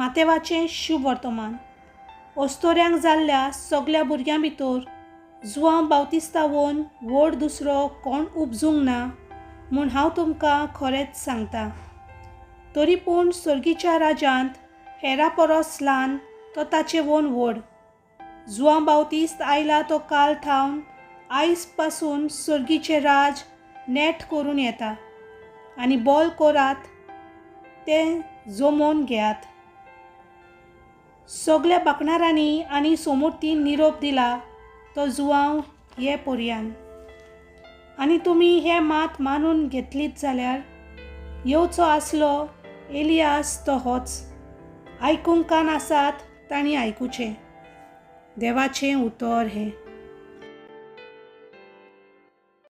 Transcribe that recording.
मातेवाचें शुभ वर्तमान. ओस्तोऱ्यांक जाल्ल्या सगल्या भुरग्यां भितर जुआंव बावतिस्तावून व्हड दुसरो कोण उपजूंक ना म्हूण हांव तुमकां खरेंच सांगतां. तरी पूण सर्गीच्या राजांत हेरा परस ल्हान तो ताचे वोन व्हड. जुआंव बावतिस्त आयला तो काल थावन आयज पासून सर्गीचें राज नेट करून येता आनी बोल कोरात तें जमोवन घेयात. सगल्या बाकणारांनी आनी सोमोतीन निरोप दिला तो जुआंव हे पर्यान. आनी तुमी हे मात मानून घेतलीत जाल्यार येवचो आसलो एलियास तो होच. आयकूंक कान आसात तांणी आयकुचें. देवाचें उतर हें.